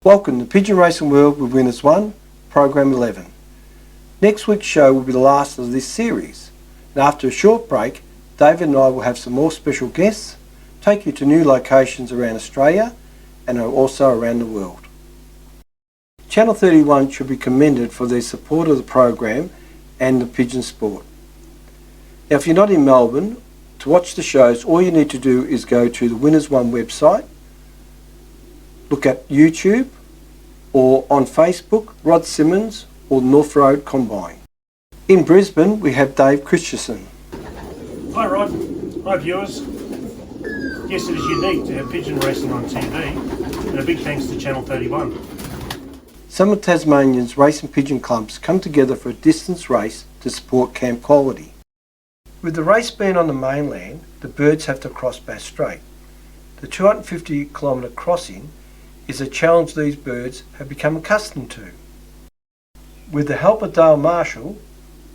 Welcome to Pigeon Racing World with Winners1, Program 11. Next week's show will be the last of this series, and after a short break, David and I will have some more special guests, take you to new locations around Australia and also around the world. Channel 31 should be commended for their support of the program and the pigeon sport. Now, if you're not in Melbourne, to watch the shows, all you need to do is go to the Winners1 website, look at YouTube, or on Facebook, Rod Simmons or North Road Combine. In Brisbane, we have Dave Christensen. Hi Rod, hi viewers. Yes, it is unique to have pigeon racing on TV, and a big thanks to Channel 31. Some of Tasmania's racing pigeon clubs come together for a distance race to support camp quality. With the race being on the mainland, the birds have to cross Bass Strait. The 250-kilometre crossing is a challenge these birds have become accustomed to. With the help of Dale Marshall,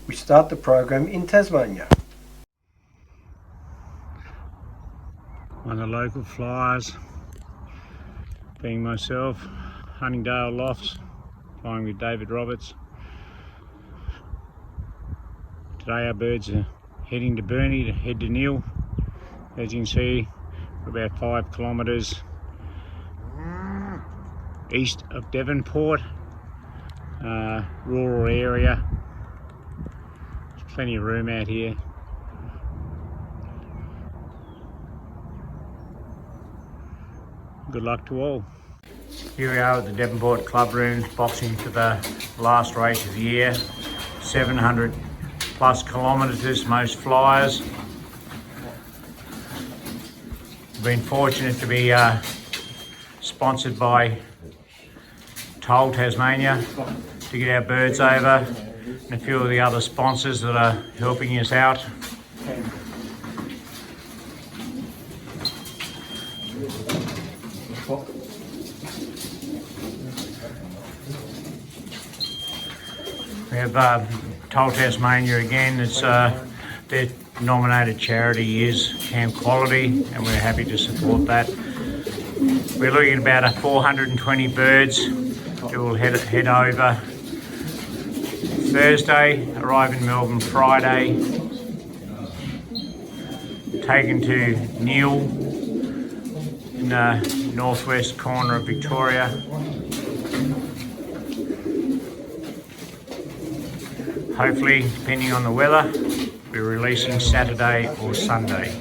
we start the program in Tasmania. One of the local flyers, being myself, Huntingdale Lofts, flying with David Roberts. Today our birds are heading to Burnie to head to Neil. As you can see, we're about 5 kilometres east of Devonport, rural area. There's plenty of room out here. Good luck to all. Here we are at the Devonport Club Rooms, boxing for the last race of the year. 700 plus kilometres, most flyers. We've been fortunate to be sponsored by Toll Tasmania to get our birds over, and a few of the other sponsors that are helping us out. We have Toll Tasmania again. It's their nominated charity is Camp Quality, and we're happy to support that. We're looking at about 420 birds who will head over Thursday, arrive in Melbourne Friday, taken to Neil in the northwest corner of Victoria. Hopefully, depending on the weather, we're releasing Saturday or Sunday.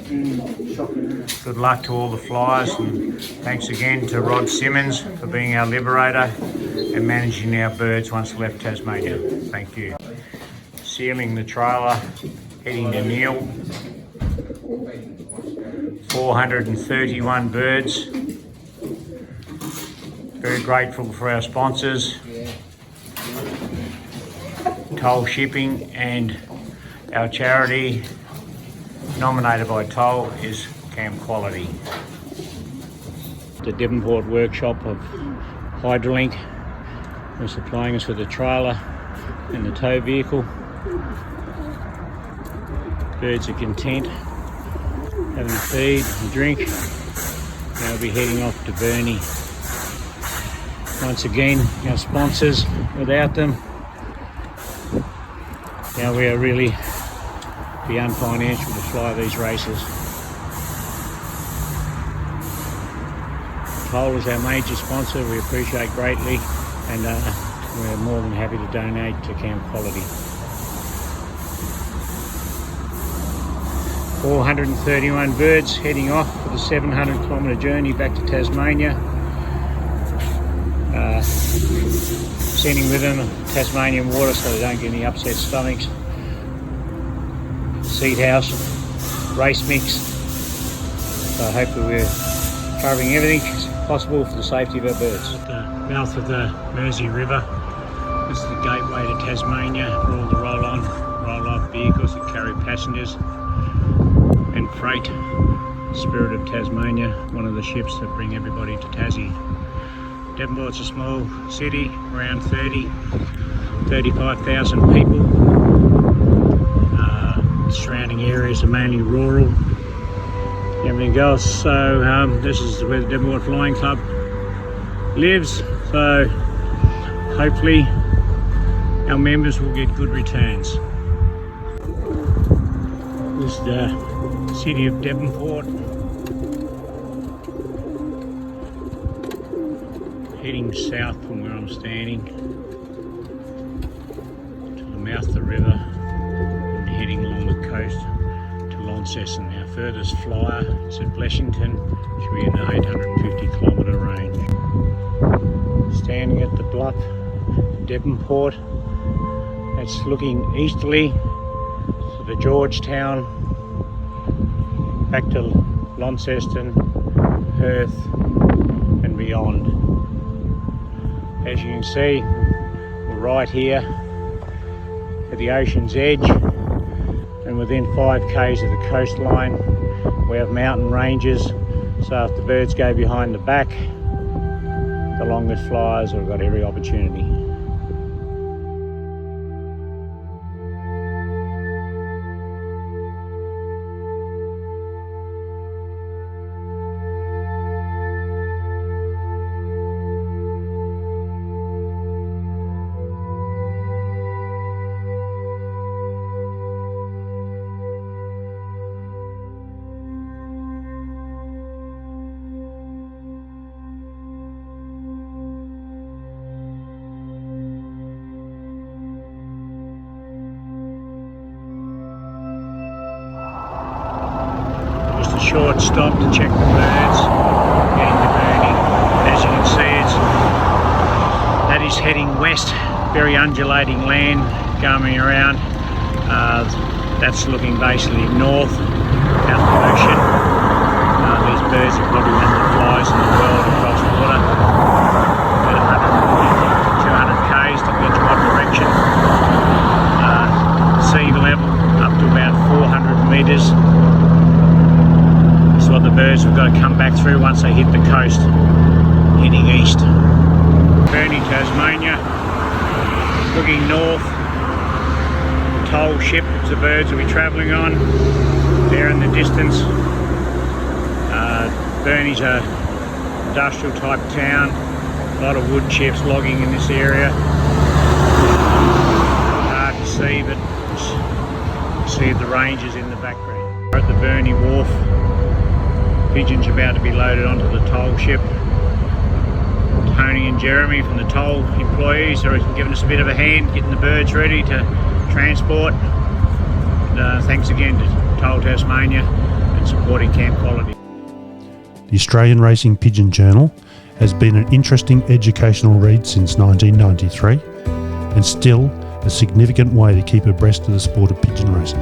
Good luck to all the flyers, and thanks again to Rod Simmons for being our liberator and managing our birds once left Tasmania. Thank you. Sealing the trailer, heading to Neil. 431 birds. Very grateful for our sponsors, Toll Shipping, and our charity nominated by Toll is Camp Quality. The Devonport workshop of Hydrolink are supplying us with a trailer and the tow vehicle. Birds are content, having a feed and drink. Now we'll be heading off to Burnie. Once again, our sponsors, without them, now we are really be unfinancial to fly these races. Toll is our major sponsor, we appreciate greatly, and we're more than happy to donate to Camp Quality. 431 birds heading off for the 700-kilometre journey back to Tasmania. Sending with them Tasmanian water so they don't get any upset stomachs. Seat house, race mix. So hopefully we're covering everything possible for the safety of our birds. At the mouth of the Mersey River, this is the gateway to Tasmania for all the roll-on, roll-off vehicles that carry passengers and freight. Spirit of Tasmania, one of the ships that bring everybody to Tassie. Devonport's a small city, around 35,000 people. Surrounding areas are mainly rural. Everything else. So this is where the Devonport Flying Club lives. So hopefully our members will get good returns. This is the city of Devonport. Heading south from where I'm standing to the mouth of the river and heading along the coast to Launceston. Our furthest flyer is at Blessington, which will be in the 850 kilometre range. Standing at the bluff, Devonport, that's looking easterly to the Georgetown, back to Launceston, Perth and beyond. As you can see, we're right here at the ocean's edge and within 5 k's of the coastline. We have mountain ranges, so if the birds go behind the back, the longest flyers have got every opportunity. A short stop to check the birds, getting to Burnie. As you can see, that is heading west, very undulating land going around. That's looking basically north, out the ocean. These birds are probably one of the flies in the world across water. About 150 to 200 k's to each one direction. Sea level up to about 400 metres. What the birds have got to come back through once they hit the coast, heading east. Burnie, Tasmania, looking north. The toll ship the birds will be travelling on, there in the distance. Burnie's a industrial type town, a lot of wood chips logging in this area. Hard to see, but you see the ranges in the background. We're at the Burnie wharf. Pigeons about to be loaded onto the toll ship. Tony and Jeremy from the toll employees are giving us a bit of a hand getting the birds ready to transport. And, thanks again to Toll Tasmania and supporting camp quality. The Australian Racing Pigeon Journal has been an interesting educational read since 1993 and still a significant way to keep abreast of the sport of pigeon racing.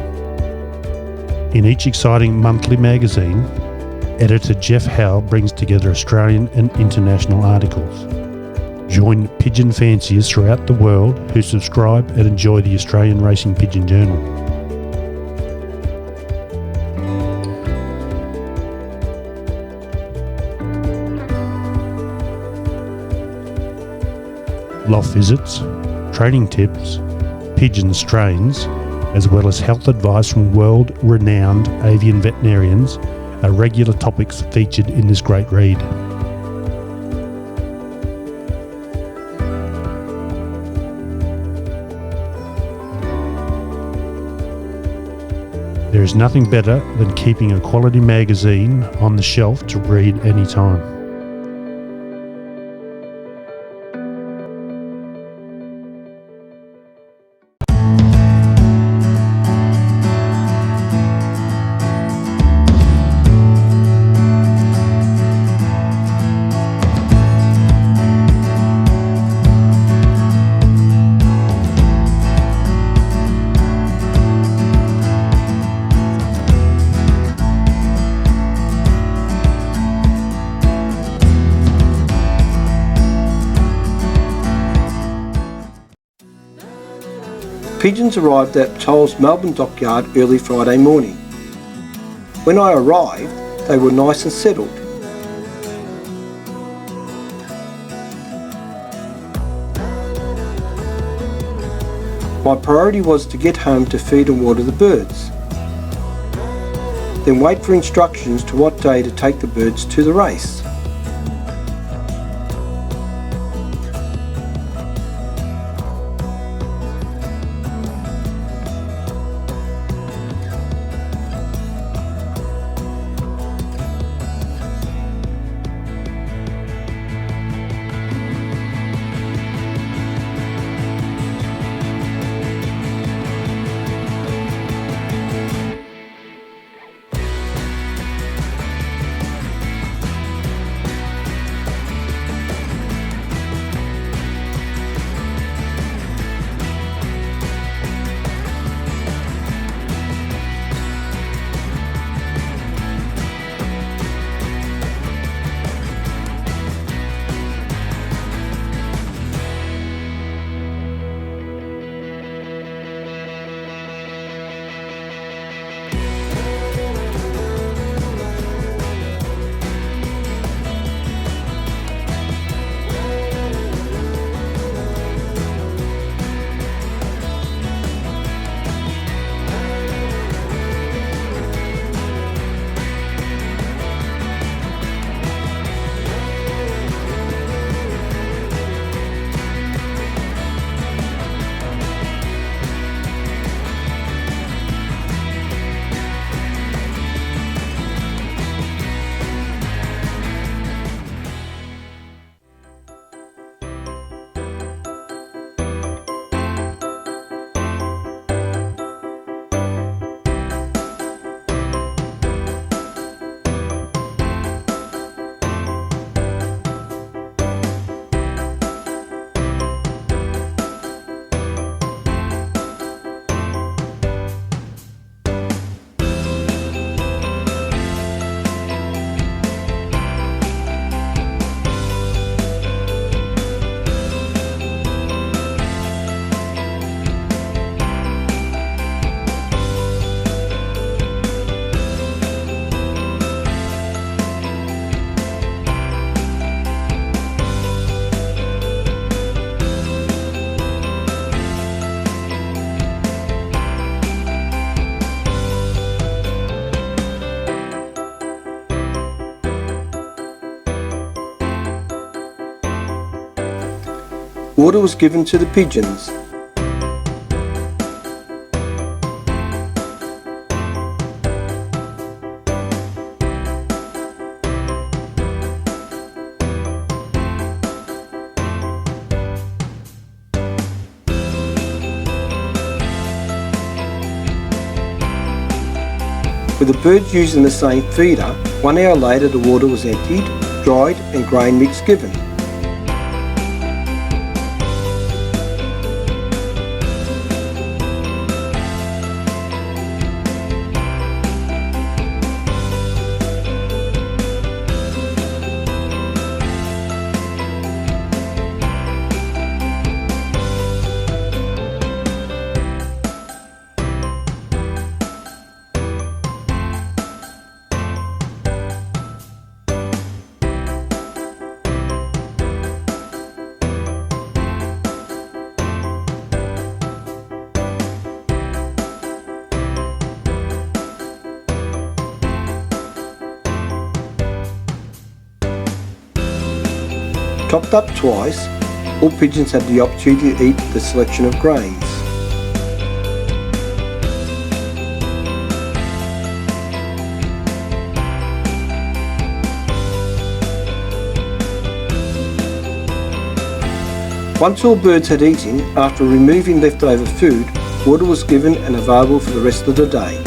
In each exciting monthly magazine, Editor Jeff Howe brings together Australian and international articles. Join pigeon fanciers throughout the world who subscribe and enjoy the Australian Racing Pigeon Journal. Loft visits, training tips, pigeon strains, as well as health advice from world-renowned avian veterinarians are regular topics featured in this great read. There is nothing better than keeping a quality magazine on the shelf to read anytime. Pigeons arrived at Toll's Melbourne dockyard early Friday morning. When I arrived, they were nice and settled. My priority was to get home to feed and water the birds, then wait for instructions to what day to take the birds to the race. water was given to the pigeons. With the birds using the same feeder, 1 hour later the water was emptied, dried and grain mix given. Topped up twice, all pigeons had the opportunity to eat the selection of grains. Once all birds had eaten, after removing leftover food, water was given and available for the rest of the day.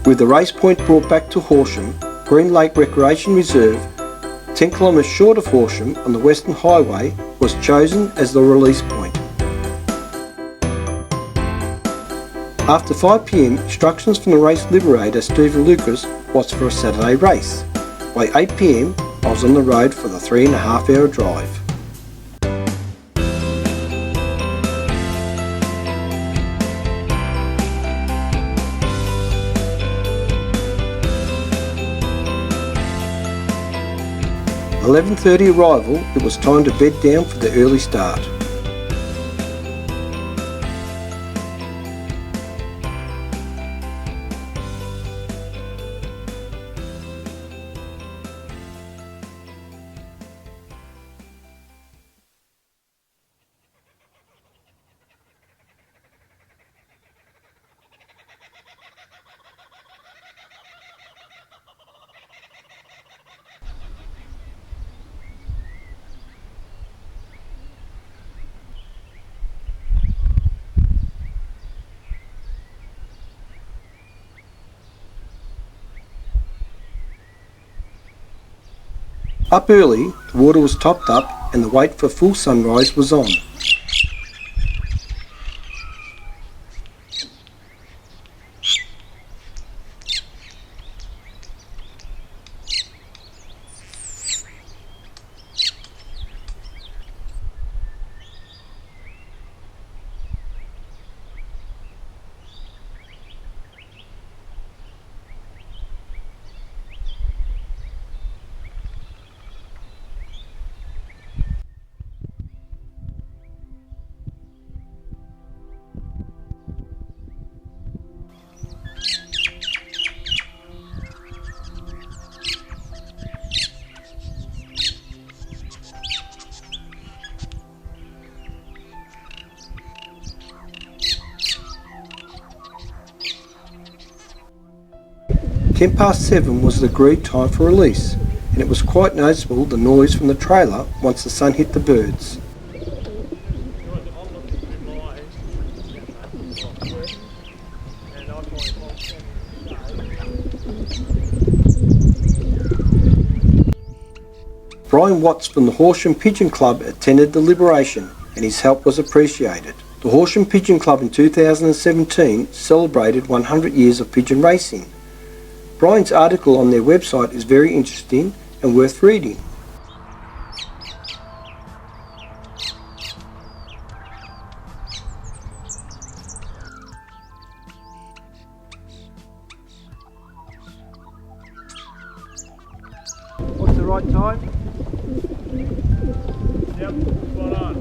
With the race point brought back to Horsham, Green Lake Recreation Reserve, 10 kilometres short of Horsham on the Western Highway, was chosen as the release point. After 5 p.m, instructions from the race liberator Stephen Lucas was for a Saturday race. By 8 p.m, I was on the road for the 3.5 hour drive. At 11:30 arrival, it was time to bed down for the early start. Up early, the water was topped up and the wait for full sunrise was on. Ten past 7 was the agreed time for release, and it was quite noticeable the noise from the trailer once the sun hit the birds. Brian Watts from the Horsham Pigeon Club attended the liberation, and his help was appreciated. The Horsham Pigeon Club in 2017 celebrated 100 years of pigeon racing. Brian's article on their website is very interesting and worth reading. What's the right time? Yep, spot on.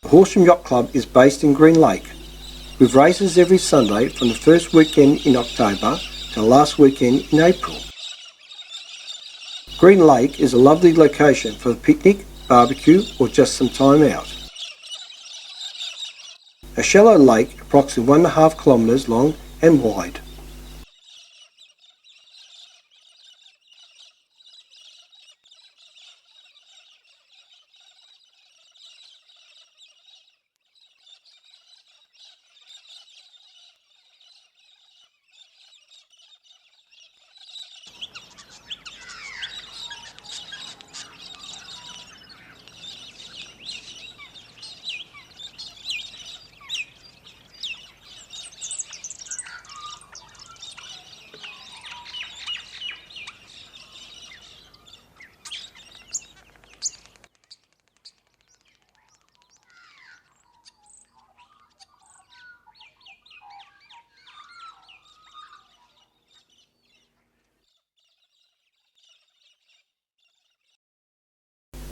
The Horsham Yacht Club is based in Green Lake, with races every Sunday from the first weekend in October to the last weekend in April. Green Lake is a lovely location for a picnic, barbecue or just some time out. A shallow lake approximately 1.5 kilometres long and wide.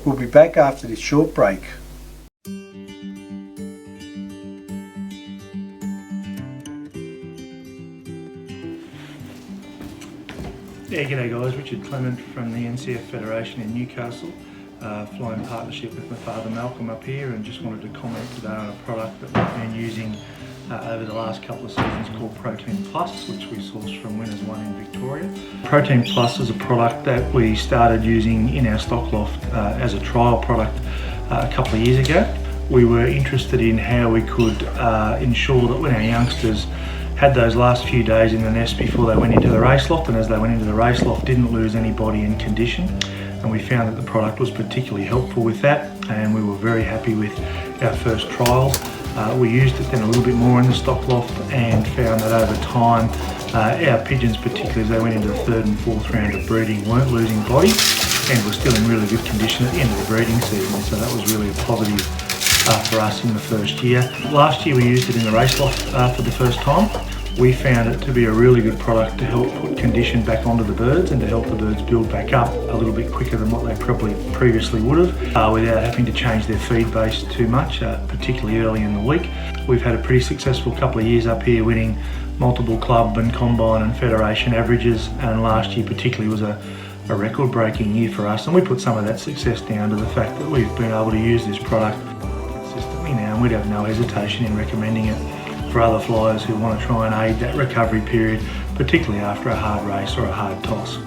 We'll be back after this short break. Yeah, g'day guys, Richard Clement from the NCF Federation in Newcastle, flying partnership with my father Malcolm up here, and just wanted to comment today on a product that we've been using over the last couple of seasons called Protein Plus, which we sourced from Winners1 in Victoria. Protein Plus is a product that we started using in our stock loft as a trial product a couple of years ago. We were interested in how we could ensure that when our youngsters had those last few days in the nest before they went into the race loft, and as they went into the race loft didn't lose any body in condition, and we found that the product was particularly helpful with that, and we were very happy with our first trials. We used it then a little bit more in the stock loft and found that over time our pigeons, particularly as they went into the third and fourth round of breeding, weren't losing body and were still in really good condition at the end of the breeding season, so that was really a positive for us in the first year. Last year we used it in the race loft for the first time. We found it to be a really good product to help put condition back onto the birds and to help the birds build back up a little bit quicker than what they probably previously would have, without having to change their feed base too much, particularly early in the week. We've had a pretty successful couple of years up here, winning multiple club and combine and federation averages, and last year particularly was a record-breaking year for us, and we put some of that success down to the fact that we've been able to use this product consistently now, and we'd have no hesitation in recommending it for other flyers who want to try and aid that recovery period, particularly after a hard race or a hard toss.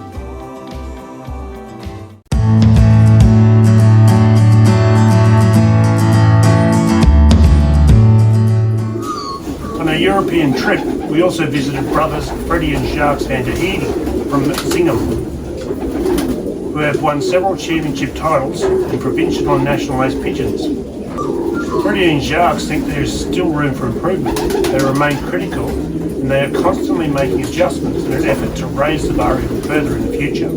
On our European trip, we also visited brothers Freddie and Jacques Vandenheede from Zingham, who have won several championship titles in provincial and national race pigeons. Freddie and Jacques think there is still room for improvement. They remain critical and they are constantly making adjustments in an effort to raise the bar even further in the future.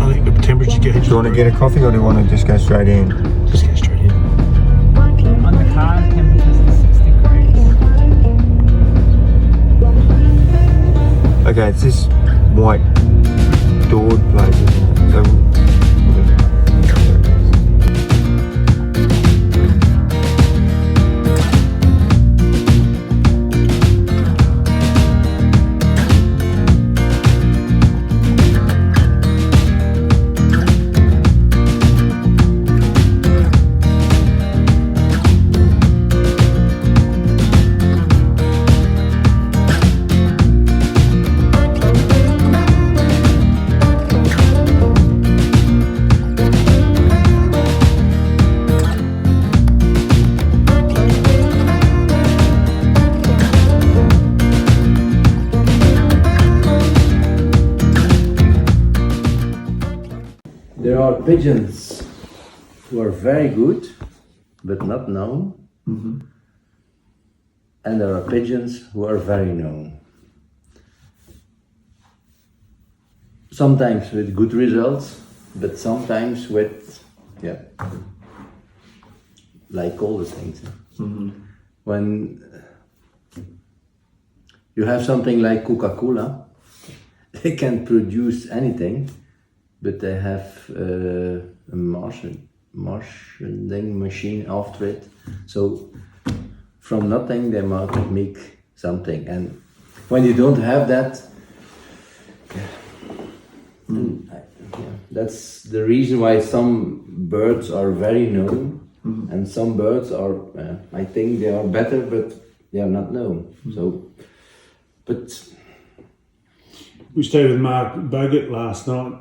I think the temperature gauge. Do you want to get a coffee or do you want to just go straight in? Just go straight in. On the car, the temperature's at 6 degrees. Okay, it's this white doored place, isn't it? So There are pigeons who are very good but not known, and there are pigeons who are very known. Sometimes with good results, but sometimes with, like all the things. When you have something like Coca-Cola, they can produce anything, but they have a marshalling machine after it. So from nothing they might make something, and when you don't have that, that's the reason why some birds are very known, and some birds are, I think they are better, but they are not known. So, but We stayed with Mark Bogut last night,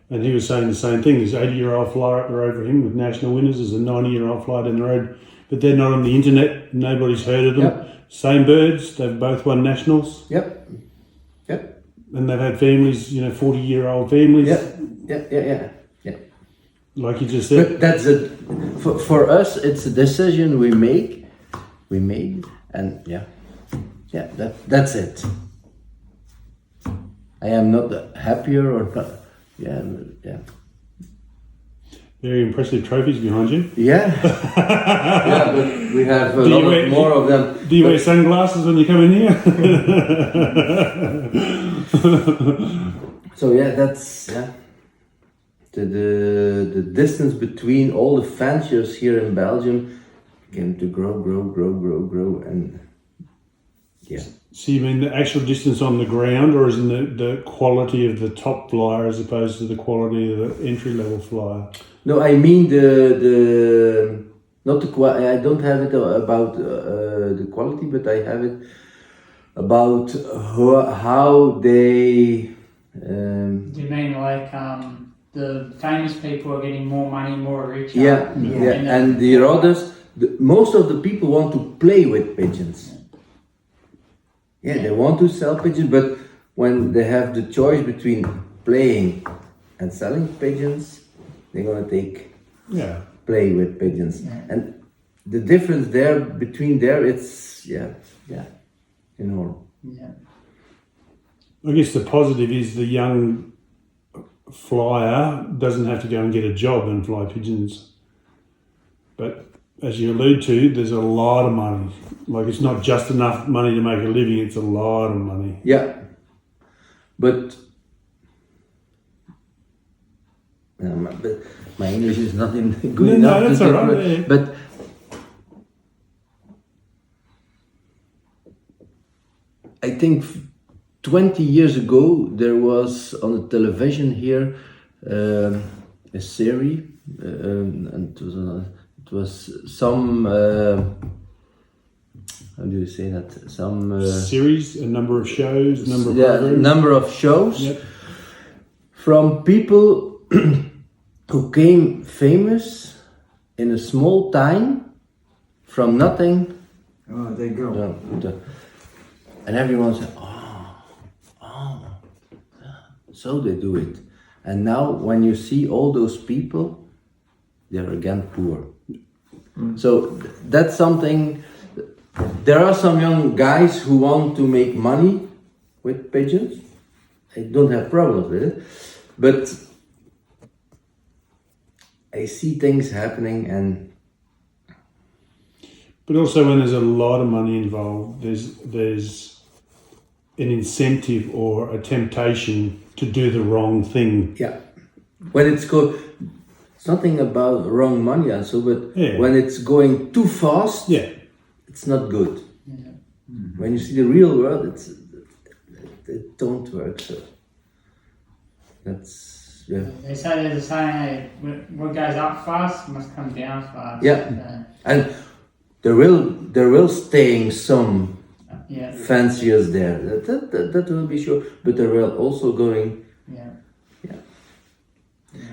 and he was saying the same thing. There's an 80-year-old flyer up the road for him with National Winners. There's a 90-year-old flyer down the road, but they're not on the internet. Nobody's heard of them. Yep. Same birds. They've both won nationals. Yep. And they've had families, 40-year-old families. Yeah. Like you just said. But that's it. For us, it's a decision we made, and that's it. I am not happier or not. Yeah. Very impressive trophies behind you. Yeah. Yeah, but we have a lot more of them. Do you wear sunglasses when you come in here? So that's the distance between all the fanciers here in Belgium came to grow, and yeah. So you mean the actual distance on the ground, or is it the quality of the top flyer as opposed to the quality of the entry-level flyer? No, I mean the not the quality. I don't have it about the quality, but I have it about how they. Do you mean like the famous people are getting more money, more richer? Yeah. And the others, most of the people want to play with pigeons. Yeah, they want to sell pigeons, but when they have the choice between playing and selling pigeons, they're gonna take play with pigeons. Yeah. And the difference between it's enormous. Yeah. I guess the positive is the young flyer doesn't have to go and get a job and fly pigeons. But as you allude to, there's a lot of money. Like, it's not just enough money to make a living, it's a lot of money. Yeah, but my English is not good enough. No, that's all right. Yeah. But I think 20 years ago there was on the television here a series, and it was some. How do you say that? Some series, a number of shows, number of shows Yep. from people who came famous in a small time from nothing. Oh, there you go. And everyone said, so they do it. And now when you see all those people, they're again poor. So that's something. There are some young guys who want to make money with pigeons. I don't have problems with it, but I see things happening, and But also when there's a lot of money involved, there's an incentive or a temptation to do the wrong thing. yeah, when it's nothing about wrong money and so, but when it's going too fast, it's not good. Yeah. When you see the real world, it don't work. So that's They say there's a saying, hey, what goes up fast must come down fast. Yeah. And there will staying some fanciers there. That will be sure. But there will also going. Yeah.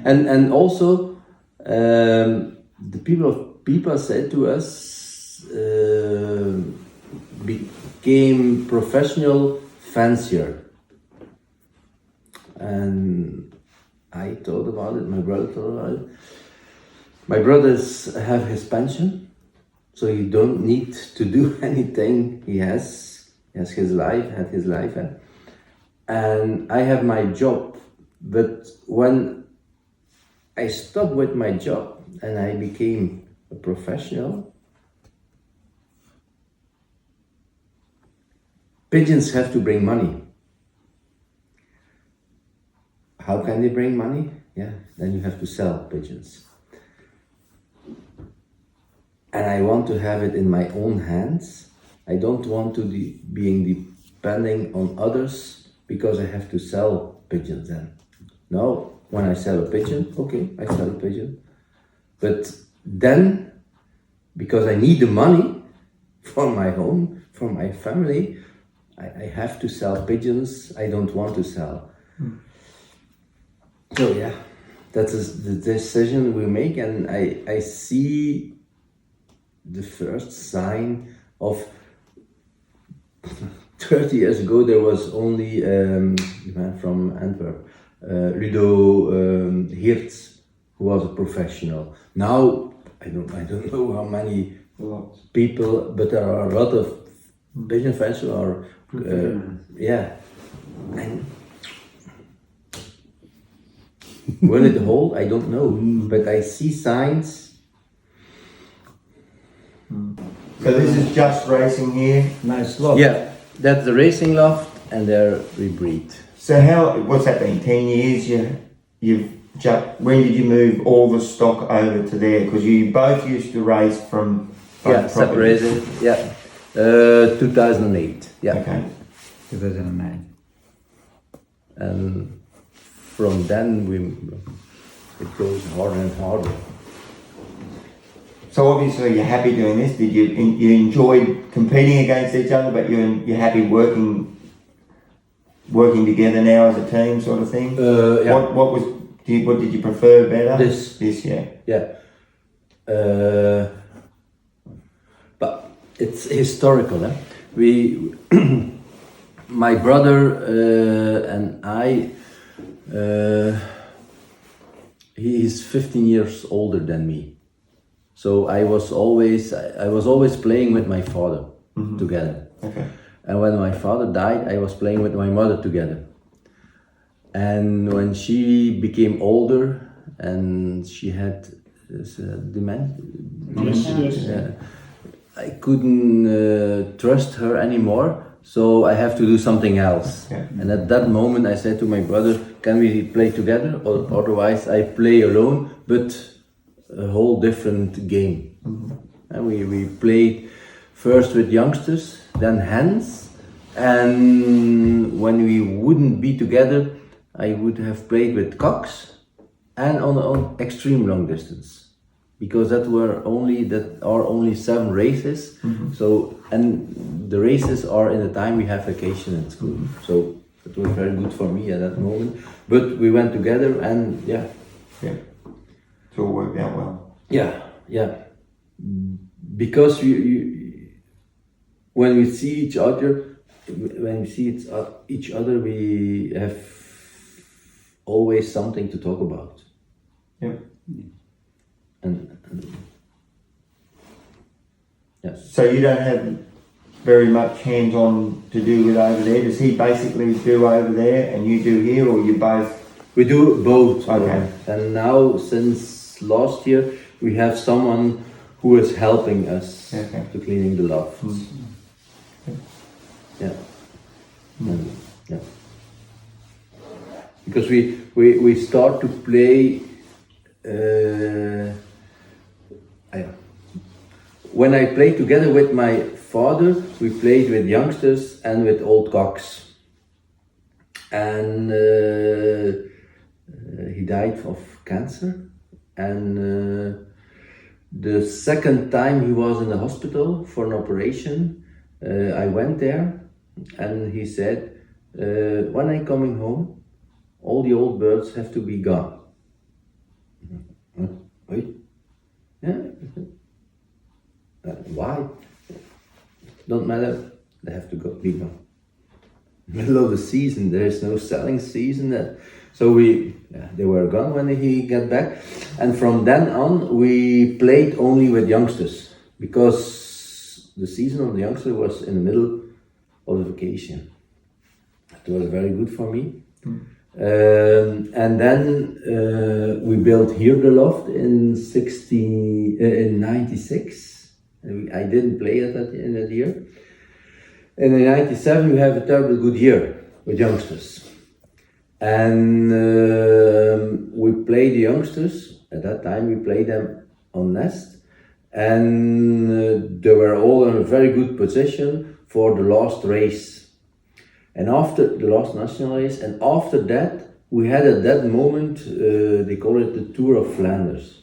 And also the people of Pipa said to us, became professional fancier, and I thought about it. My brother thought about it. My brothers have his pension, so he don't need to do anything. He has his life, and I have my job. But when I stopped with my job and I became a professional, pigeons have to bring money. how can they bring money? Yeah, then you have to sell pigeons. And I want to have it in my own hands. I don't want to being depending on others because I have to sell pigeons then. No, when I sell a pigeon, okay, I sell a pigeon. But then, because I need the money for my home, for my family, I have to sell pigeons I don't want to sell. So yeah, that is the decision we make, and I see the first sign of 30 years ago there was only a man from Antwerp, Ludo Heerts, who was a professional. Now I don't know how many people, but there are a lot of pigeon fans who are yeah, and will it hold? I don't know, but I see signs. So this is just racing here. Nice loft. Yeah, that's the racing loft, and they're rebreed. So what's that been? 10 years? When did you move all the stock over to there? Because you both used to race from Yeah, properties. separated. Yeah, 2008. Yeah, Okay. 2009. and from then it goes harder and harder. So obviously you're happy doing this. Did you enjoyed competing against each other, but you're happy working together now as a team, sort of thing? Yeah. What did you prefer better? This. Yeah. Yeah. But it's historical. Eh? My brother and I, he is 15 years older than me. So I was always playing with my father together. Okay. And when my father died, I was playing with my mother together. And when she became older and she had dementia, I couldn't trust her anymore, so I have to do something else. Yeah. And at that moment I said to my brother, can we play together? Or otherwise I play alone, but a whole different game. And we played first with youngsters, then hens, and when we wouldn't be together, I would have played with cocks and on extreme long distance, because that are only 7 races. So, and the races are in the time we have vacation at school. So it was very good for me at that moment. But we went together, and yeah. Yeah. It all worked out well. Yeah. Because when we see each other, we have always something to talk about. Yeah. And yes. So you don't have very much hands-on to do with over there. Does he basically do over there and you do here, or you both? We do both. Okay. And now, since last year, we have someone who is helping us to cleaning the lofts. Yeah. Yeah. Because we start to play. When I played together with my father, we played with youngsters and with old cocks. And he died of cancer. And the second time he was in the hospital for an operation, I went there, and he said, when I'm coming home, all the old birds have to be gone. Wait, yeah. Why? Don't matter, they have to be gone. Middle of the season, there is no selling season. So they were gone when he got back. And from then on, we played only with youngsters, because the season of the youngster was in the middle of the vacation. It was very good for me. And then we built here the loft in 96. I didn't play in that year. And in 97 we have a terribly good year with youngsters. And we played the youngsters. At that time we played them on nest, and they were all in a very good position for the last race. And after the last national race, and after that, we had at that moment, they call it the Tour of Flanders,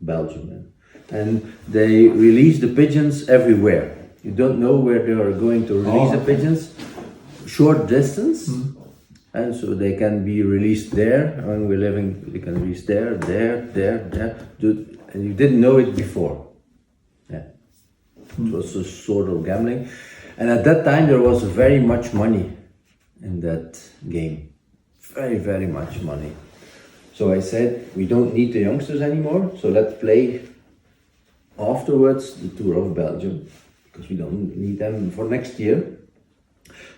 Belgium. And they release the pigeons everywhere. You don't know where they are going to release the pigeons. Short distance, and so they can be released there. When we're living, they can release there, and you didn't know it before. Yeah, it was a sort of gambling. And at that time, there was very much money in that game. Very, very much money. So I said, we don't need the youngsters anymore, so let's play afterwards the Tour of Belgium, because we don't need them for next year.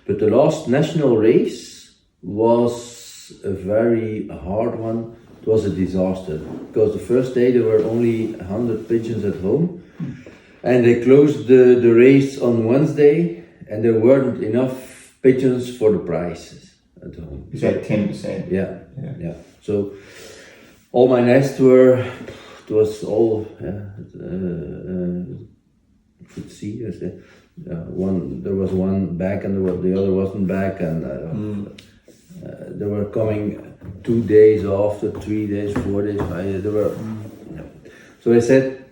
But the last national race was a very hard one. It was a disaster, because the first day there were only 100 pigeons at home, and they closed the race on Wednesday, and there weren't enough pigeons for the prizes at home. Is that 10%? Yeah. So all my nests were, it was all, you could see, there was one back and the other wasn't back, and they were coming 2 days after, 3 days, 4 days, 5 days, they were, So I said,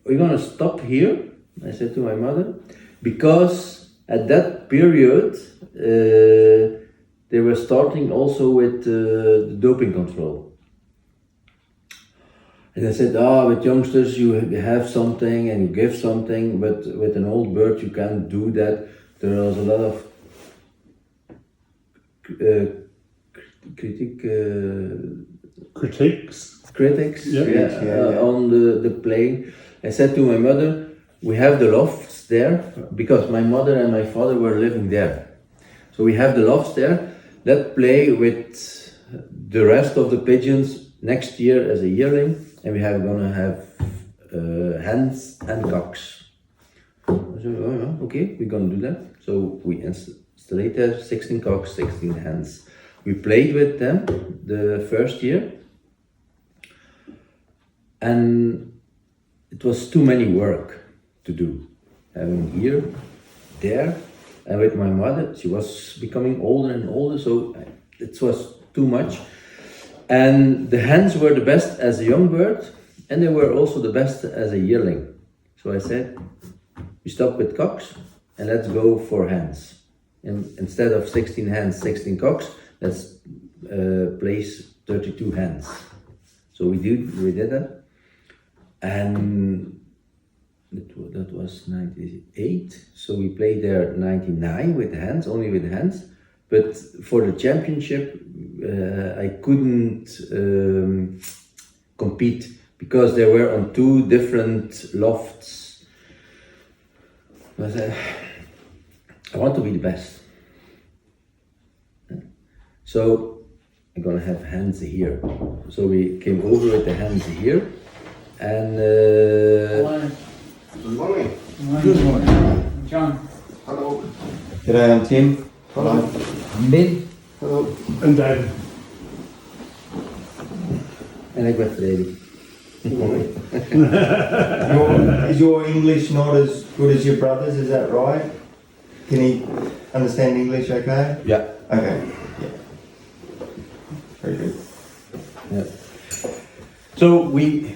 we're gonna stop here, I said to my mother, because at that period, they were starting also with the doping control. And I said, with youngsters you have something and you give something, but with an old bird you can't do that. There was a lot of critics on the plane. I said to my mother, we have the lofts there, because my mother and my father were living there. So we have the lofts there. Let's play with the rest of the pigeons next year as a yearling, and we are gonna have hens and cocks. I said, okay, we're gonna do that. So we installed there 16 cocks, 16 hens. We played with them the first year, and it was too many work to do. Having here, there, and with my mother, she was becoming older and older, so it was too much. And the hens were the best as a young bird, and they were also the best as a yearling. So I said, we stop with cocks, and let's go for hens. And instead of 16 hens, 16 cocks, let's place 32 hens. So we did that, and that was 98. So we played there 99 with hens, only with hens. But for the championship, I couldn't compete, because they were on 2 different lofts. But I want to be the best. So I'm gonna have hens here. So we came over with the hens here, and Good morning. Good morning. John. Hello. G'day, I'm Tim. Hello. I'm Ben. Hello. And David. And I got Freddy. Is your English not as good as your brother's, is that right? Can he understand English okay? Yeah. Okay. Yeah. Very good. Yeah. So we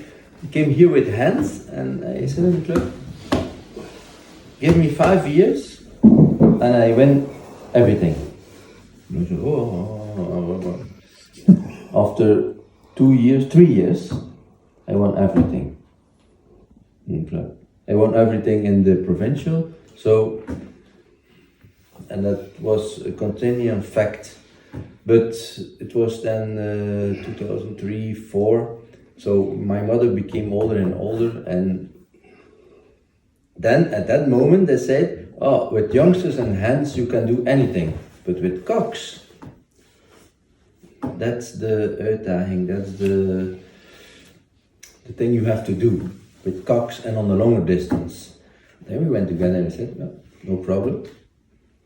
came here with hens, and I said in the club, give me 5 years and I win everything. And I said, After 3 years, I won everything in the club. I won everything in the provincial, so, and that was a continuing fact. But it was then 2003-04. So my mother became older and older, and then at that moment they said, with youngsters and hens you can do anything, but with cocks, that's the uitdaging, that's the thing you have to do, with cocks and on the longer distance. Then we went together and said, no problem,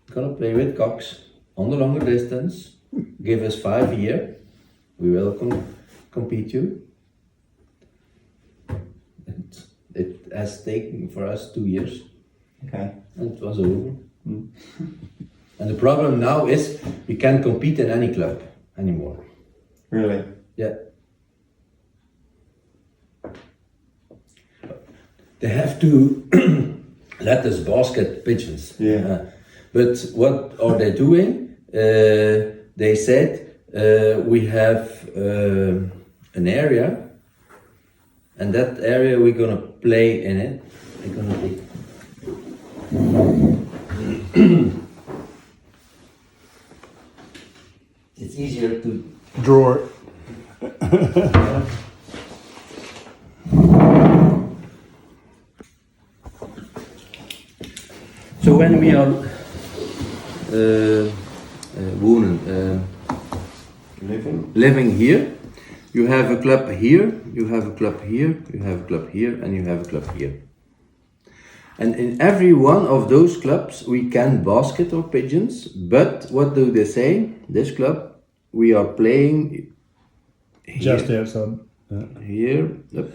I'm gonna play with cocks on the longer distance, give us 5 years, we will compete you. And it has taken for us 2 years. Okay. And it was over. And the problem now is we can't compete in any club anymore. Really? Yeah. They have to let us basket pigeons. Yeah. But what are they doing? They said we have an area, and that area we're gonna play in it. We're gonna be. It's easier to Draw it. So when we are living here, you have a club here, you have a club here, you have a club here, and you have a club here. And in every one of those clubs we can basket our pigeons, but what do they say? This club, we are playing here, Just outside. here. Yep.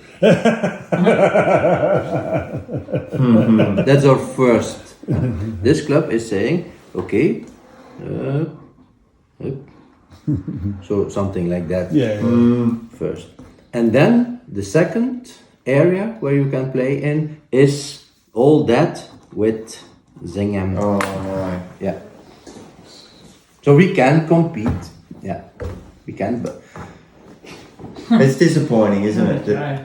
That's our first. This club is saying, okay, so something like that. Yeah. First. And then the second area where you can play in is all that with Zingham. Oh, no. Yeah. So we can compete. Yeah. We can, but It's disappointing, isn't it? Right.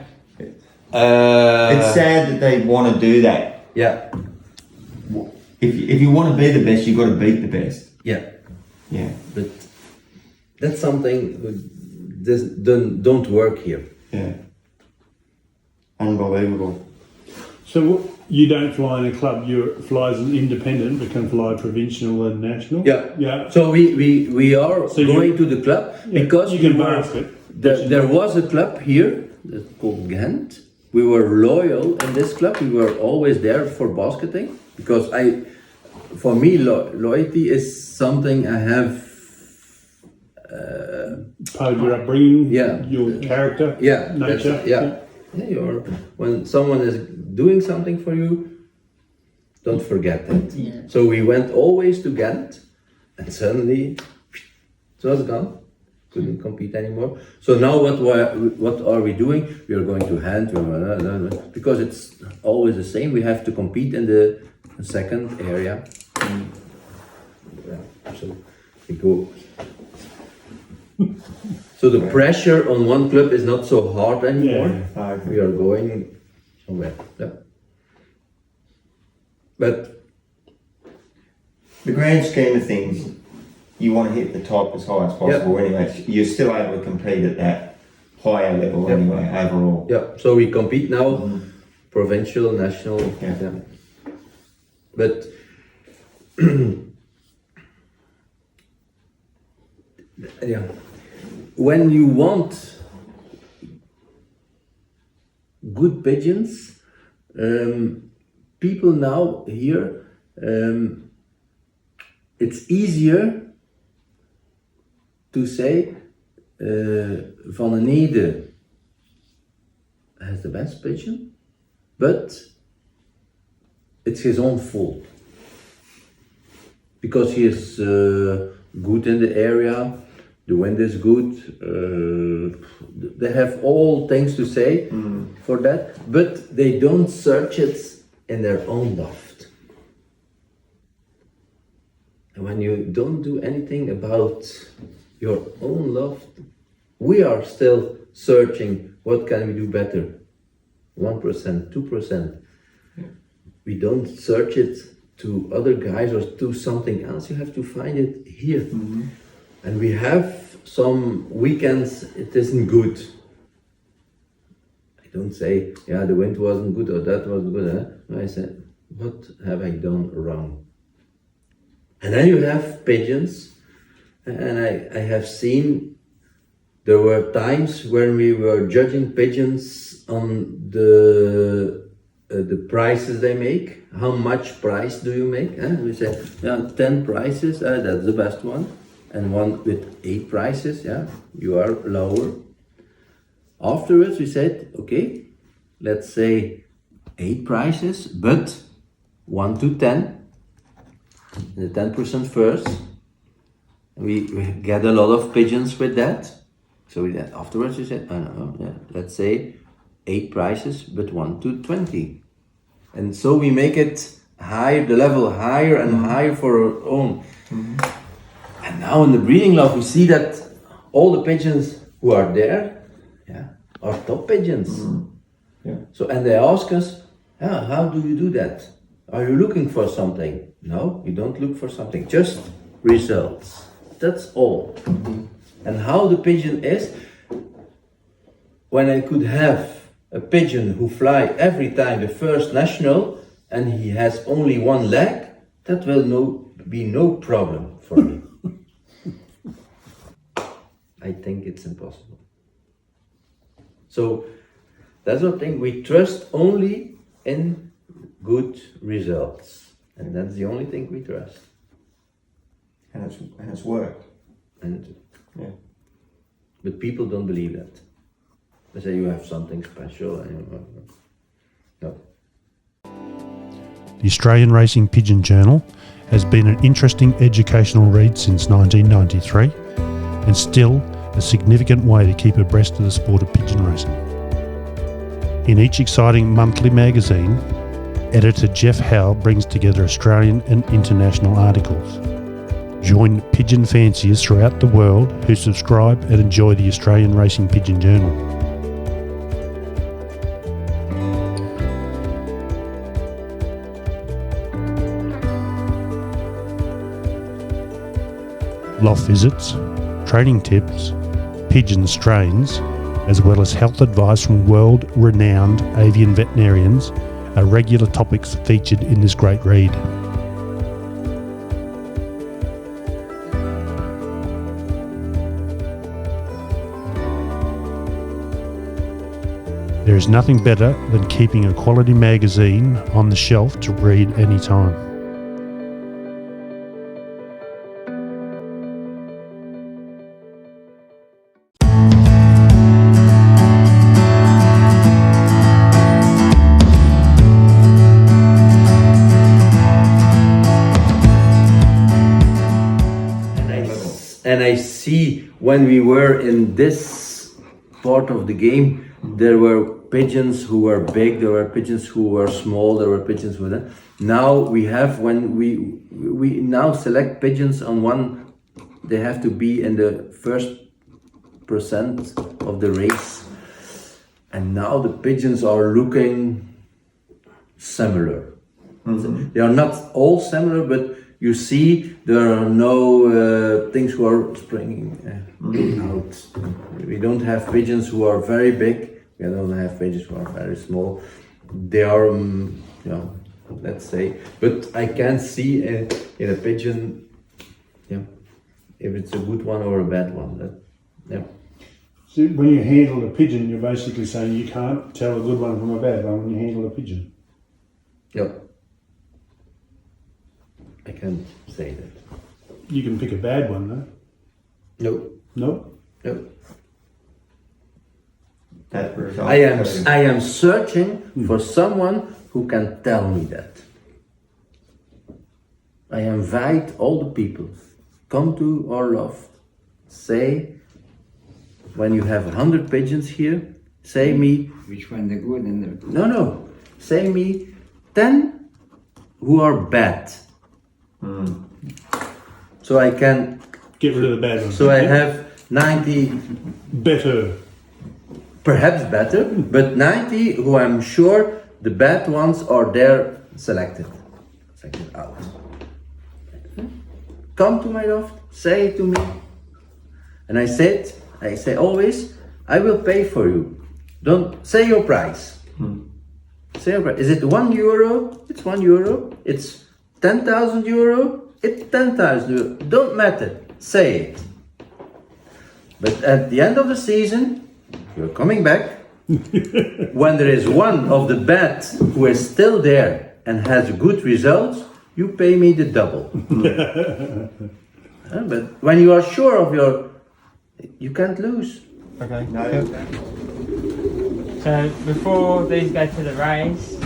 It's sad that they want to do that. Yeah. If you want to be the best, you've got to beat the best. Yeah. Yeah. But that's something that don't work here. Yeah. Unbelievable. So you don't fly in a club, you fly as an independent, but can fly provincial and national? Yeah. Yeah. So we are So going to the club because you can we were, basket. there was a club here that's called Ghent. We were loyal in this club. We were always there for basketing because for me, loyalty is something I have. Part of your upbringing, Yeah. your character, Yeah, nature. yeah. When someone is doing something for you, don't forget that. Yeah. So we went always to Ghent, and suddenly it was gone. Couldn't compete anymore. So now what are we doing? We are going to Ghent because it's always the same. We have to compete in the second area. Yeah. So we go. So the pressure on one club is not so hard anymore. Yeah. We are going somewhere. Yeah. But The grand scheme of things, you want to hit the top as high as possible anyway. You're still able to compete at that higher level anyway, overall. yeah, so we compete now, provincial, national. Yeah. But yeah, when you want good pigeons, people now here, it's easier to say Vandenheede has the best pigeon, but it's his own fault because he is good in the area, the wind is good, they have all things to say for that, but they don't search it in their own loft. And when you don't do anything about your own loft, we are still searching what can we do better. 1%, 2%. We don't search it to other guys or to something else. You have to find it here. And we have some weekends it isn't good. I don't say, yeah, the wind wasn't good or that wasn't good. I said, what have I done wrong? And then you have pigeons, and I have seen there were times when we were judging pigeons on the prices they make. How much price do you make? We say, yeah, 10 prices, that's the best one. and one with 8 prices, yeah, you are lower. Afterwards we said, okay, let's say 8 prices, but 1 to 10, the 10% first. We get a lot of pigeons with that. So afterwards we said, let's say 8 prices, but 1 to 20. And so we make it higher, the level higher and higher for our own. And now in the breeding loft we see that all the pigeons who are there, are top pigeons. So, and they ask us, how do you do that? Are you looking for something? No, you don't look for something, just results. That's all. And how the pigeon is, when I could have a pigeon who fly every time the first national and he has only 1 leg, that will be no problem for me. I think it's impossible. So that's one thing, we trust only in good results. And that's the only thing we trust. And it's worked. But people don't believe that. They say you have something special. No. The Australian Racing Pigeon Journal has been an interesting educational read since 1993 and still a significant way to keep abreast of the sport of pigeon racing. In each exciting monthly magazine, editor Jeff Howe brings together Australian and international articles. Join pigeon fanciers throughout the world who subscribe and enjoy the Australian Racing Pigeon Journal. Loft visits, training tips, pigeon strains, as well as health advice from world-renowned avian veterinarians are regular topics featured in this great read. There is nothing better than keeping a quality magazine on the shelf to read anytime. And I see when we were in this part of the game, there were pigeons who were big, there were pigeons who were small, there were pigeons who were... Now we have, when we now select pigeons on one, they have to be in the first % of the race. And now the pigeons are looking similar. They are not all similar, but you see there are no things who are springing out. We don't have pigeons who are very big. We don't have pigeons who are very small. They are, let's say. But I can see in a pigeon, if it's a good one or a bad one. So when you handle a pigeon, you're basically saying you can't tell a good one from a bad one when you handle a pigeon. Yep. I can't say that. You can pick a bad one though. No. No? No. That result. I am searching for someone who can tell me that. I invite all the people, come to our loft, say, when you have 100 pigeons here, say me... Which one the good and the... No, say me 10 who are bad. So I can... Get rid of the bad ones. So I have 90... Better. Perhaps better, but 90 who I'm sure the bad ones are there selected out. Come to my loft, say it to me. And I say always, I will pay for you. Don't say your price. Say your price. Is it €1? It's €1. It's 10,000 euro. It's 10,000 euro. Don't matter. Say it. But at the end of the season, you're coming back. When there is one of the bad who is still there and has good results, you pay me the double. But when you are sure of you can't lose. Okay. No. So before these go to the race,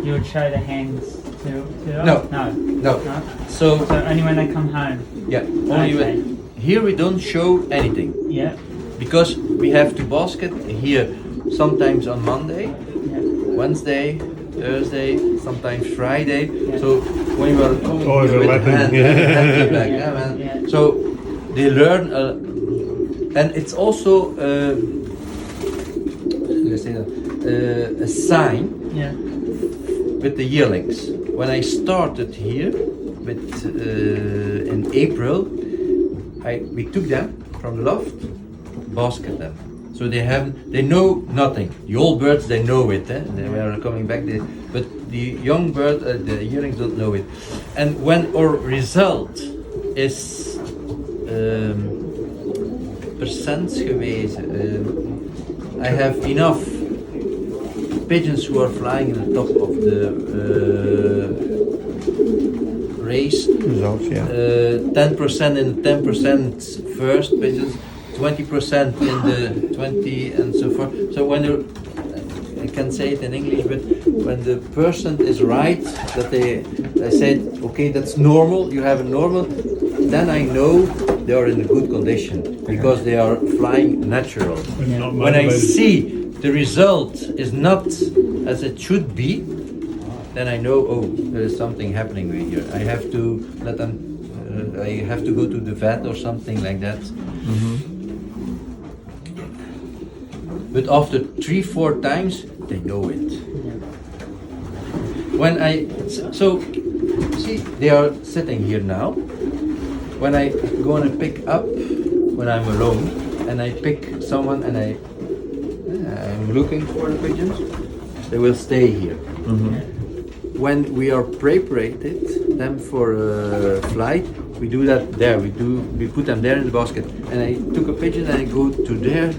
you would show the hands to them? No. No. No. No? So So only when they come home? yeah, only Okay. here we don't show anything Yeah. because we have to basket here sometimes on Monday, Yeah. Wednesday, Thursday, sometimes Friday. So when you are coming Always here with overlapping, hand, yeah. hand to back, yeah, man. Yeah. So they learn, and it's also let's say that, a sign Yeah. with the yearlings. When I started here with in April, we took them from the loft, basket them. So they know nothing. The old birds, they know it. They were coming back, but the young bird, the yearlings don't know it. And when our result is percent geweest, I have enough pigeons who are flying in the top of the race. Results, yeah. 10% in the 10% first pigeons, 20% in the 20 and so forth. So when I can say it in English, but when the person is right, that they said, okay, that's normal, you have a normal, then I know they are in a good condition because they are flying natural. Not When I motivated. see the result is not as it should be, then I know, oh, there is something happening here. I have to let them, I have to go to the vet or something like that. But after 3-4 times, they know it. When so see, they are sitting here now. When I go and pick up, when I'm alone, and I pick someone and I'm looking for the pigeons, they will stay here. When we are preparated them for a flight, we do that there. We put them there in the basket. And I took a pigeon and I go to there.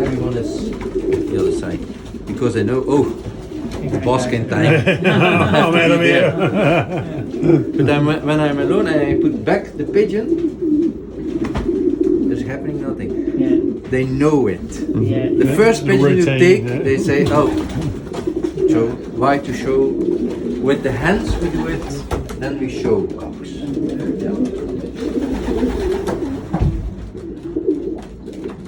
Everyone is the other side because they know. Oh, basking time. I'm out of here. But when I'm alone and I put back the pigeon, there's happening nothing. Yeah. They know it. Yeah. The first The pigeon you routine, take, yeah. they say, oh. So why to show? With the hands we do it, then we show cocks.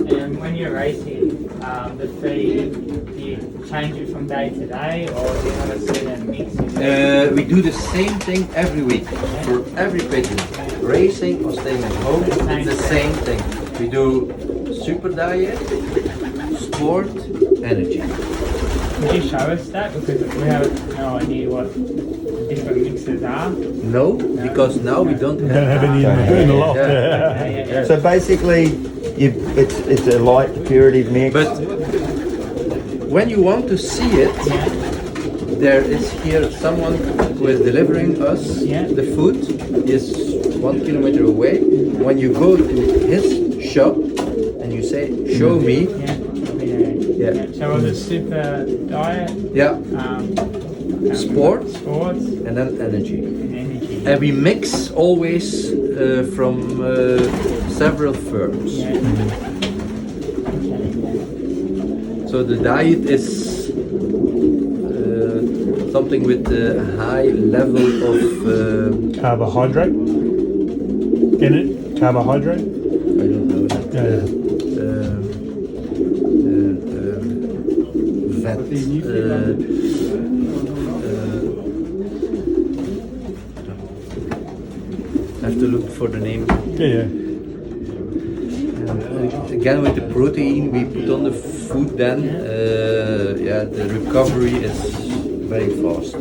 And when you're racing, the feed, do you change it from day to day, or do you have a certain mix? We do the same thing every week for every pigeon. Racing or staying at home, it's the same thing. We do super diet, sport, energy. Could you show us that? Because we have no idea what the different mixes are. No, because now we don't Don't have any in the loft. Yeah. So basically, it's a light purity mix. But when you want to see it, there is here someone who is delivering us Yeah. the food. Is 1 kilometer away. When you go to his shop and you say, "Show me," Yeah. So was it super diet, yeah, sport, sports, and then energy. and energy? And we mix always from several firms. Yeah. So the diet is something with a high level of Carbohydrate in it. Carbohydrate. I don't know that. Yeah. Vet. I have to look for the name. Yeah. Again with the protein we put on the food, then the recovery is very fast.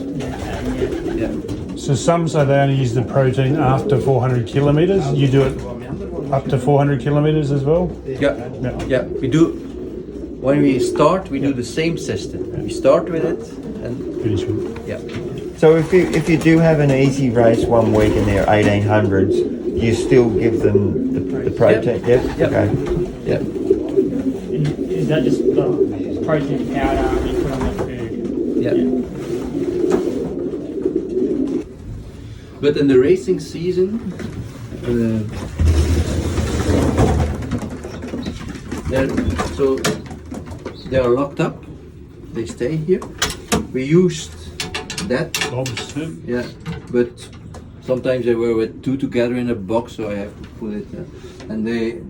Yeah. So some say they only use the protein after 400 kilometers. You do it up to 400 kilometers as well. Yeah. We do. When we start, we do the same system. We start with it and Finish with it. yeah. So if you do have an easy race one week and they're 1800s, you still give them the protein? Yep. Okay. Yeah. Is that just the protein powder you put on the food? Yeah. But in the racing season, So they are locked up. They stay here. We used that. Bobs too. Yeah, but sometimes they were with two together in a box, so I have to put it. And they,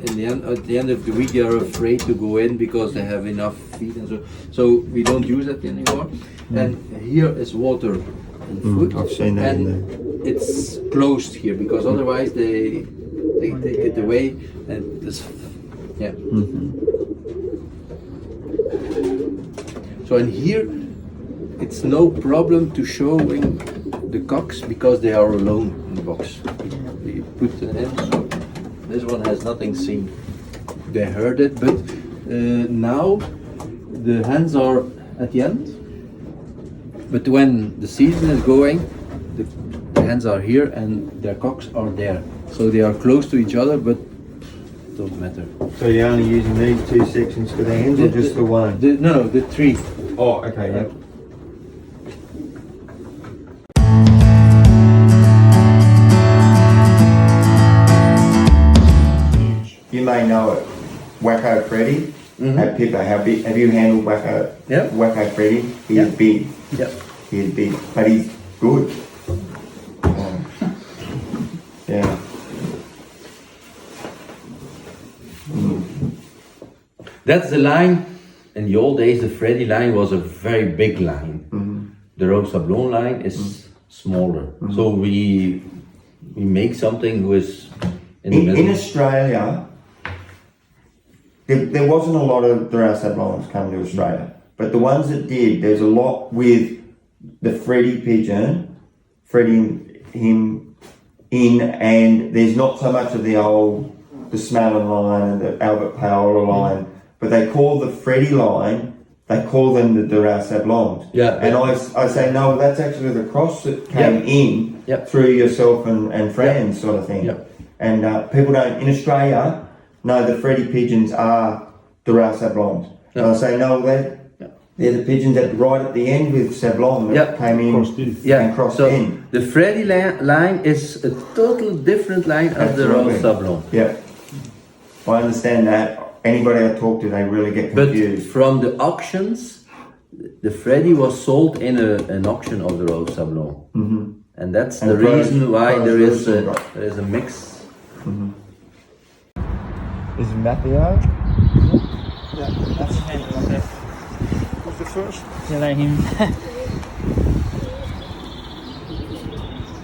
at the end of the week, they are afraid to go in because they have enough feed and so. So we don't use that anymore. And here is water and food. I've seen that in and there. it's closed here because otherwise they take it away and this. Yeah. So in here, it's no problem to showing the cocks because they are alone in the box. We put them in. So this one has nothing seen. They heard it, but now the hens are at the end. But when the season is going, the hens are here and their cocks are there. So they are close to each other, but don't matter. So you're only using these two sections for the hens or just the one? No, the three. Oh, okay, yeah. You may know it, Wacko Freddy at Pippa. Have you handled Wacko? Yeah. Wacko Freddy. He's Yeah. big. Yep. He's big, but he's good. Yeah. That's the line. In the old days, the Freddy line was a very big line. The Rose Sablon line is smaller. So we make something who is in the middle. In Australia, there wasn't a lot of Doral Sablons coming to Australia, but the ones that did, there's a lot with the Freddy pigeon, Freddy him in, and there's not so much of the Smallen line and the Albert Paola line, but they call the Freddy line, they call them the Doral Sablons. Yeah. And I say, no, that's actually the cross that came in through yourself and friends sort of thing. Yep. And people don't, in Australia, no, the Freddy pigeons are Doral Sablons. And I say, no, they're the pigeons that right at the end with Sablon that came in and crossed in. The Freddy line is a total different line of the Rose Sablon. Yeah. I understand that. Anybody I talk to, they really get confused. But from the auctions, the Freddy was sold in an auction of the Rose Sablon. And that's the reason why there is a mix. This is Matthew. Yeah, that's Who's the first? to let him.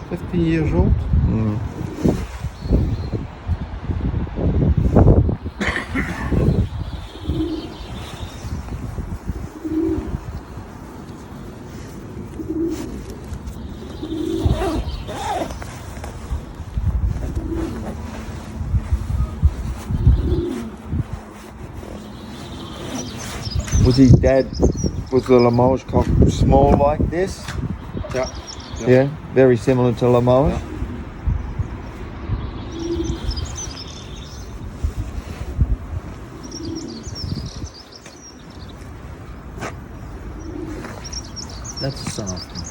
15 years old. Was his dad, was the Limoges cock small like this? Yeah. Yeah, very similar to Limoges. That's a soft one.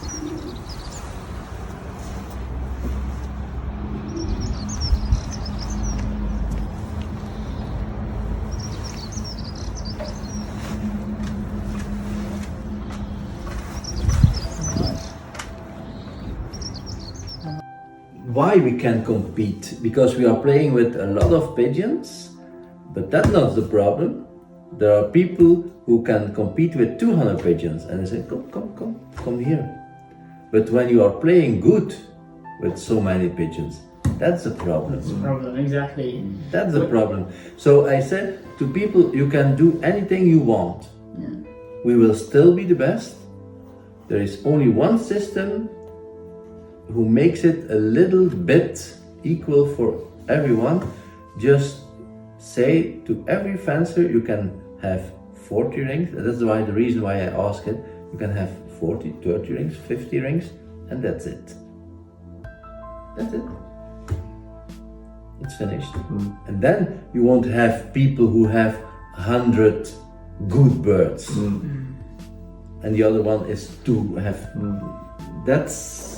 Why we can compete? Because we are playing with a lot of pigeons, but that's not the problem. There are people who can compete with 200 pigeons and they say, come here. But when you are playing good with so many pigeons, that's a problem. That's the problem, exactly. That's the problem. So I said to people, you can do anything you want. Yeah. We will still be the best. There is only one system who makes it a little bit equal for everyone. Just say to every fencer, you can have 40 rings. That's why the reason why I ask it. You can have 40, 30 rings, 50 rings, and that's it. That's it. It's finished. And then you won't have people who have 100 good birds. And the other one is to have. That's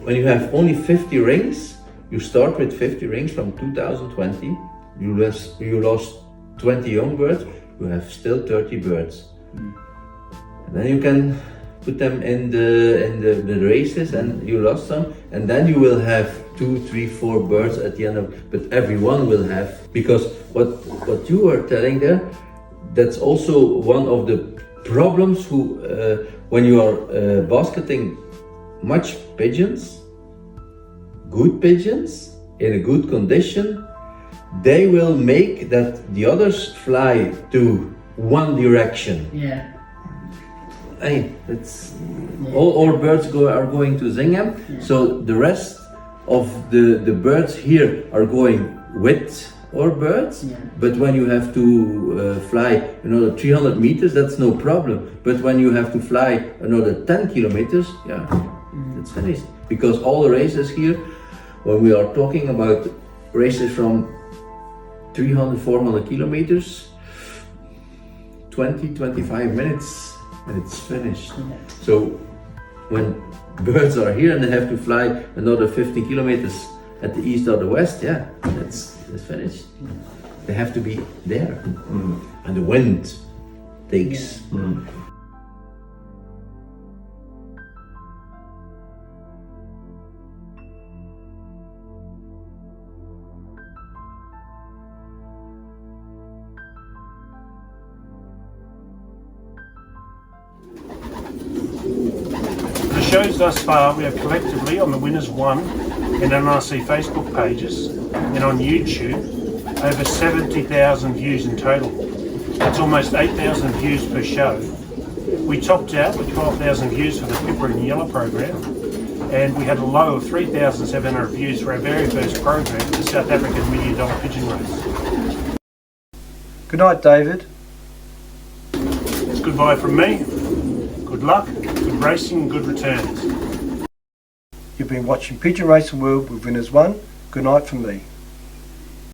when you have only 50 rings. You start with 50 rings from 2020. You lost 20 young birds, you have still 30 birds. And then you can put them in the races and you lost some, and then you will have 2, 3, 4 birds at the end of, but everyone will have, because what you were telling there, that's also one of the problems when you are basketing much pigeons, good pigeons, in a good condition, they will make that the others fly to one direction. Yeah. Hey, that's all our birds are going to Zingham, so the rest of the birds here are going with our birds. But when you have to fly another 300 meters, that's no problem. But when you have to fly another 10 kilometers, yeah, it's finished. Because all the races here, when we are talking about races from 300, 400 kilometers, 20-25 minutes and it's finished. So when birds are here and they have to fly another 50 kilometers at the east or the west, yeah, that's finished. They have to be there. And the wind takes. The shows thus far we have collectively on the Winners1 and NRC Facebook pages and on YouTube over 70,000 views in total. That's almost 8,000 views per show. We topped out with 12,000 views for the Pippa and Yellow program, and we had a low of 3,700 views for our very first program, the South African $1 million pigeon race. Good night, David. It's goodbye from me. Good luck, good racing, good returns. You've been watching Pigeon Racing World with Winners1. Good night from me.